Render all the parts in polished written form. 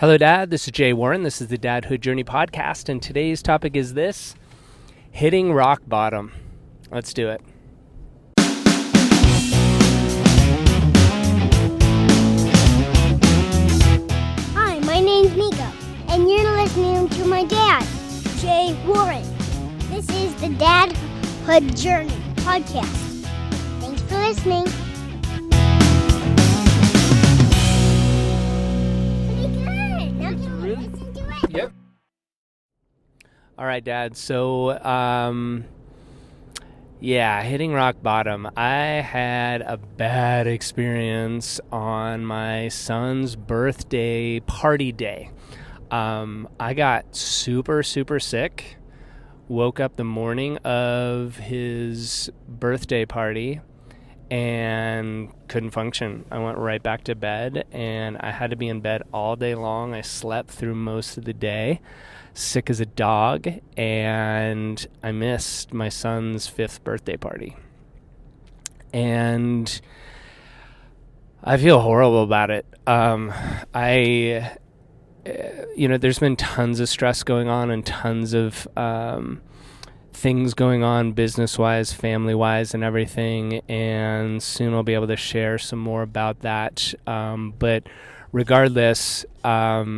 Hello, Dad. This is Jay Warren. This is the Dadhood Journey podcast, and today's topic is this: hitting rock bottom. Let's do it. Hi, my name's Nico, and you're listening to my dad, Jay Warren. This is the Dadhood Journey podcast. Thanks for listening. Pretty good. Now can we listen to it? Yep. All right, Dad. So, hitting rock bottom. I had a bad experience on my son's birthday party day. I got super sick. Woke up the morning of his birthday party and couldn't function. I went right back to bed, and I had to be in bed all day long. I slept through most of the day, sick as a dog, and I missed my son's 5th birthday party. And I feel horrible about it. There's been tons of stress going on and tons of things going on business-wise, family-wise, and everything, and soon I'll be able to share some more about that. But regardless, I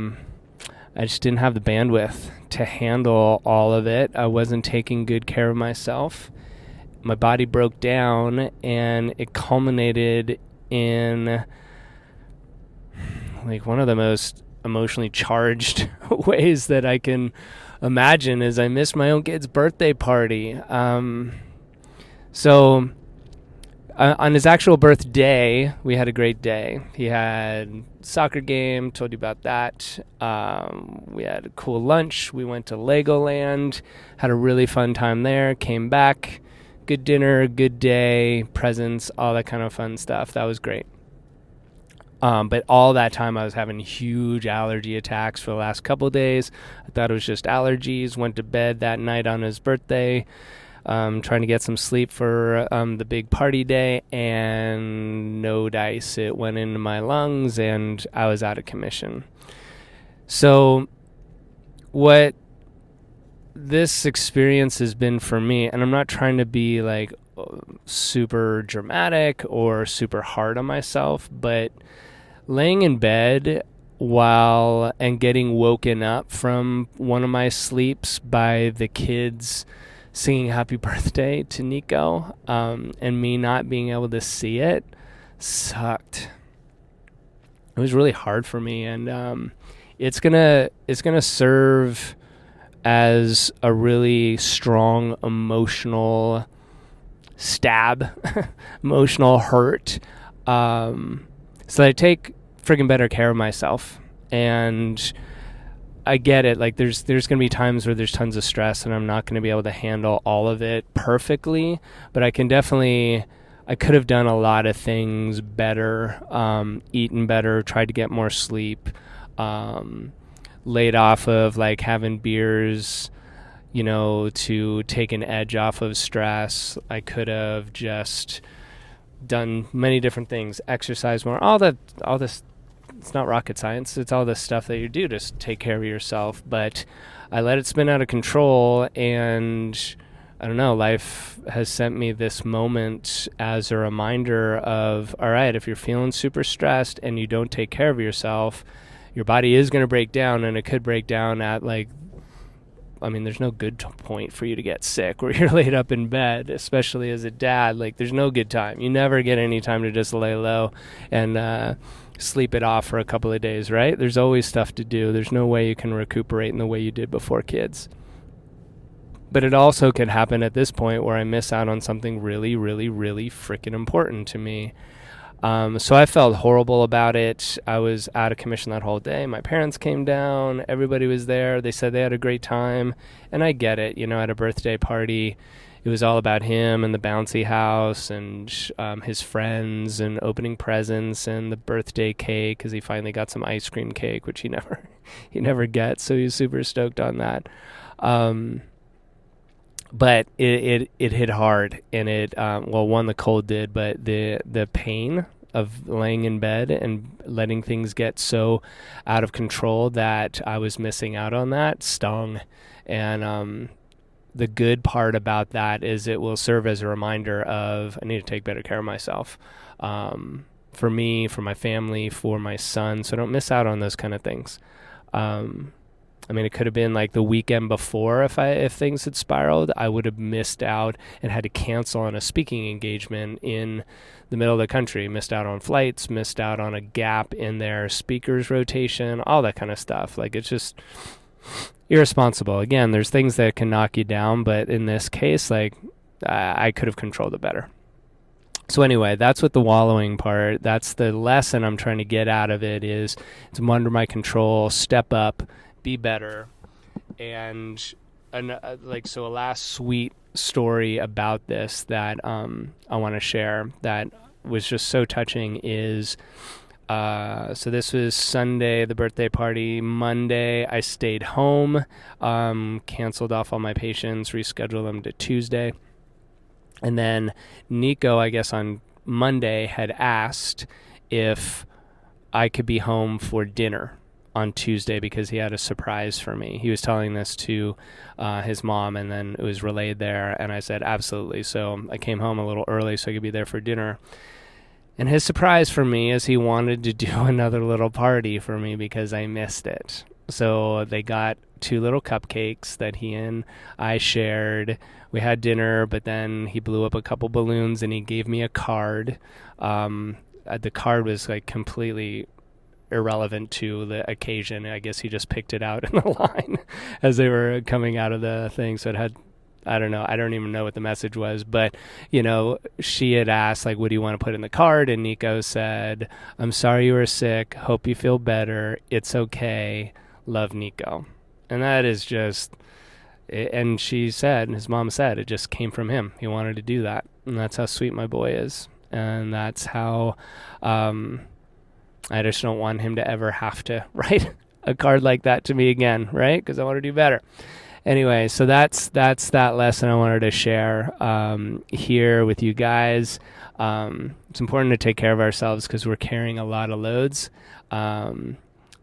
just didn't have the bandwidth to handle all of it. I wasn't taking good care of myself. My body broke down, and it culminated in like one of the most emotionally charged ways that I can imagine is I missed my own kid's birthday party. So on his actual birthday, we had a great day. He had soccer game, told you about that. We had a cool lunch. We went to Legoland, had a really fun time there, came back, good dinner, good day, presents, all that kind of fun stuff. That was great. But all that time I was having huge allergy attacks for the last couple of days. I thought it was just allergies. Went to bed that night on his birthday, trying to get some sleep for the big party day, and no dice. It went into my lungs, and I was out of commission. So what this experience has been for me, and I'm not trying to be like super dramatic or super hard on myself, but laying in bed and getting woken up from one of my sleeps by the kids singing happy birthday to Nico, and me not being able to see it sucked. It was really hard for me, and it's gonna serve as a really strong emotional stab, emotional hurt, so I take friggin' better care of myself. And I get it, like there's gonna be times where there's tons of stress and I'm not gonna be able to handle all of it perfectly, but I could have done a lot of things better, eaten better, tried to get more sleep, laid off of like having beers, to take an edge off of stress. I could have just done many different things, exercise more, all this. It's not rocket science. It's all this stuff that you do to take care of yourself. But I let it spin out of control, and I don't know, life has sent me this moment as a reminder of, all right, if you're feeling super stressed and you don't take care of yourself, your body is going to break down, and it could break down at there's no good point for you to get sick where you're laid up in bed, especially as a dad. Like, there's no good time. You never get any time to just lay low and sleep it off for a couple of days, right? There's always stuff to do. There's no way you can recuperate in the way you did before kids. But it also could happen at this point where I miss out on something really, really, really freaking important to me. So I felt horrible about it. I was out of commission that whole day. My parents came down. Everybody was there. They said they had a great time. And I get it. At a birthday party, it was all about him and the bouncy house and his friends and opening presents and the birthday cake, because he finally got some ice cream cake, which he never gets. So he was super stoked on that. But it hit hard, and it one, the cold did, but the pain of laying in bed and letting things get so out of control that I was missing out on that stung. And the good part about that is it will serve as a reminder of I need to take better care of myself. For me, for my family, for my son, so I don't miss out on those kind of things. I mean, it could have been like the weekend before if things had spiraled, I would have missed out and had to cancel on a speaking engagement in the middle of the country, missed out on flights, missed out on a gap in their speakers rotation, all that kind of stuff. Like, it's just irresponsible. Again, there's things that can knock you down, but in this case, like, I could have controlled it better. So anyway, that's what the wallowing part, that's the lesson I'm trying to get out of it is it's under my control, step up, be better. And so a last sweet story about this that I want to share that was just so touching is so this was Sunday, the birthday party. Monday, I stayed home, canceled off all my patients, rescheduled them to Tuesday. And then Nico, I guess on Monday, had asked if I could be home for dinner on Tuesday because he had a surprise for me. He was telling this to his mom, and then it was relayed there, and I said, absolutely. So I came home a little early so I could be there for dinner. And his surprise for me is he wanted to do another little party for me because I missed it. So they got 2 little cupcakes that he and I shared. We had dinner, but then he blew up a couple balloons and he gave me a card. The card was like completely irrelevant to the occasion. I guess he just picked it out in the line as they were coming out of the thing. So it had, I don't know, I don't even know what the message was, but, you know, she had asked, like, what do you want to put in the card? And Nico said, I'm sorry you were sick. Hope you feel better. It's okay. Love, Nico. And that is just, and she said, and his mom said, it just came from him. He wanted to do that. And that's how sweet my boy is. And that's how, I just don't want him to ever have to write a card like that to me again, right? Because I want to do better. Anyway, so that's that lesson I wanted to share here with you guys. It's important to take care of ourselves because we're carrying a lot of loads.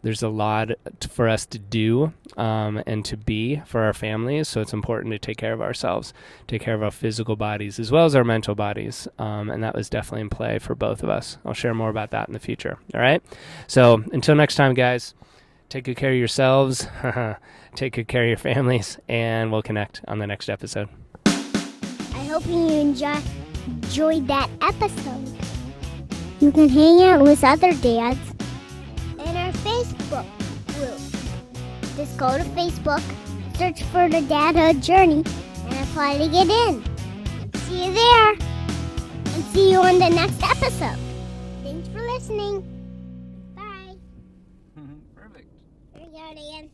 There's a lot for us to do and to be for our families, so it's important to take care of ourselves, take care of our physical bodies as well as our mental bodies, and that was definitely in play for both of us. I'll share more about that in the future, all right? So until next time, guys, take good care of yourselves, take good care of your families, and we'll connect on the next episode. I hope you enjoyed that episode. You can hang out with other dads in our Facebook group. Just go to Facebook, search for the Dadhood Journey, and apply to get in. See you there, and see you on the next episode. Thanks for listening. Bye. Perfect. Here you go, Dan.